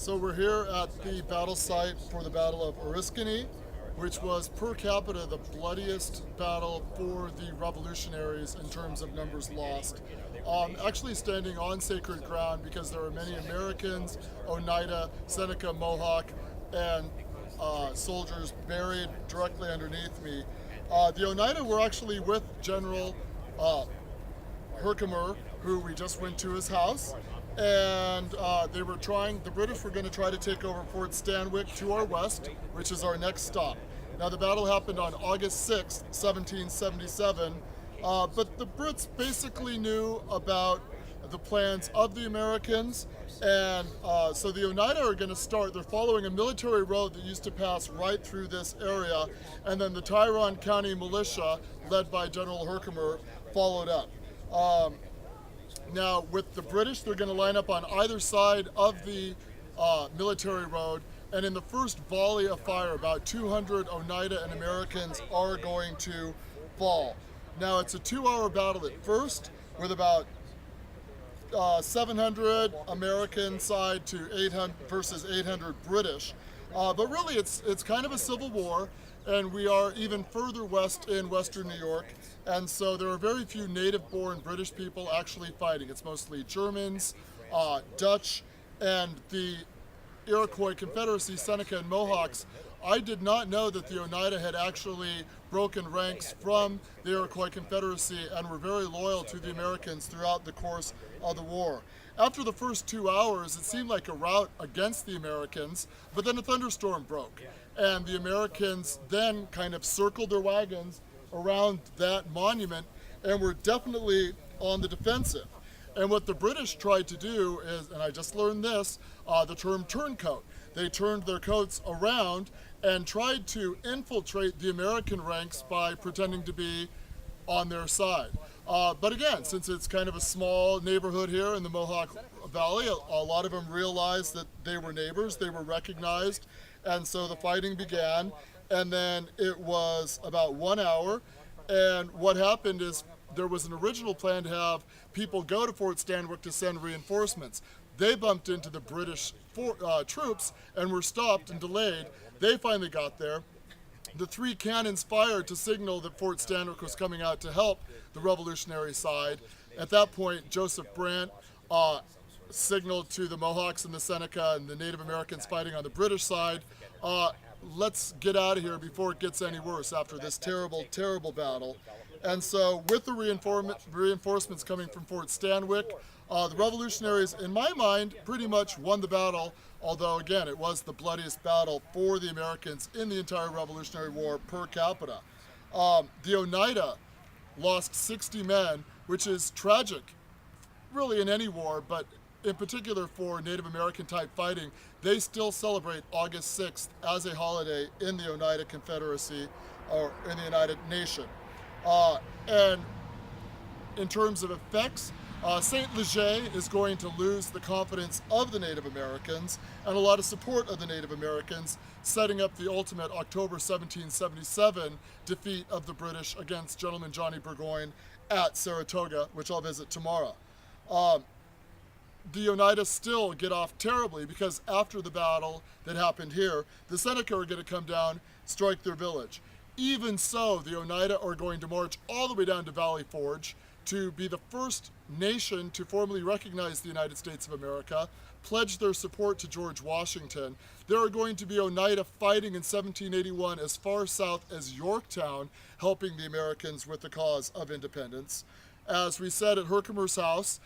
So we're here at the battle site for the Battle of Oriskany, which was per capita the bloodiest battle for the revolutionaries in terms of numbers lost. Actually standing on sacred ground because there are many Americans, Oneida, Seneca, Mohawk, and soldiers buried directly underneath me. The Oneida were actually with General Herkimer, who we just went to his house, and the British were going to try to take over Fort Stanwix to our west, which is our next stop. Now the battle happened on August 6th, 1777, but the Brits basically knew about the plans of the Americans, and so the Oneida are going to start. They're following a military road that used to pass right through this area, and then the Tyrone County militia, led by General Herkimer, followed up. Now, with the British, they're going to line up on either side of the military road, and in the first volley of fire, about 200 Oneida and Americans are going to fall. Now, it's a 2-hour battle at first, with about 700 American side to 800 versus 800 British. But really, it's kind of a civil war, and we are even further west in western New York, and so there are very few native-born British people actually fighting. It's mostly Germans, Dutch, and the Iroquois Confederacy, Seneca and Mohawks. I did not know that the Oneida had actually broken ranks from the Iroquois Confederacy and were very loyal to the Americans throughout the course of the war. After the first 2 hours, it seemed like a rout against the Americans, but then a thunderstorm broke, and the Americans then kind of circled their wagons around that monument and were definitely on the defensive. And what the British tried to do is, and I just learned this, the term turncoat. They turned their coats around and tried to infiltrate the American ranks by pretending to be on their side. But again, since it's kind of a small neighborhood here in the Mohawk Valley, a lot of them realized that they were neighbors, they were recognized, and so the fighting began, and then it was about 1 hour, and what happened is there was an original plan to have people go to Fort Stanwix to send reinforcements. They bumped into the British troops and were stopped and delayed. They finally got there. The 3 cannons fired to signal that Fort Stanwix was coming out to help the revolutionary side. At that point, Joseph Brant signaled to the Mohawks and the Seneca and the Native Americans fighting on the British side, let's get out of here before it gets any worse after this terrible, terrible battle. And so with the reinforcements coming from Fort Stanwix, the revolutionaries, in my mind, pretty much won the battle, although again, it was the bloodiest battle for the Americans in the entire Revolutionary War per capita. The Oneida lost 60 men, which is tragic, really in any war, but in particular for Native American type fighting. They still celebrate August 6th as a holiday in the Oneida Confederacy, or in the United Nation. And in terms of effects, St. Leger is going to lose the confidence of the Native Americans and a lot of support of the Native Americans, setting up the ultimate October 1777 defeat of the British against Gentleman Johnny Burgoyne at Saratoga, which I'll visit tomorrow. The Oneida still get off terribly because after the battle that happened here, the Seneca are going to come down, strike their village. Even so, the Oneida are going to march all the way down to Valley Forge to be the first nation to formally recognize the United States of America, pledge their support to George Washington. There are going to be Oneida fighting in 1781 as far south as Yorktown, helping the Americans with the cause of independence. As we said at Herkimer's house,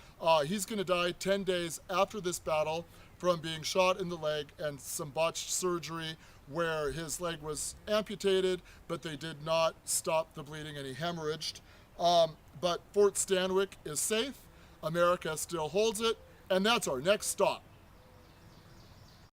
he's going to die 10 days after this battle from being shot in the leg and some botched surgery where his leg was amputated, but they did not stop the bleeding and he hemorrhaged. But Fort Stanwix is safe, America still holds it, and that's our next stop.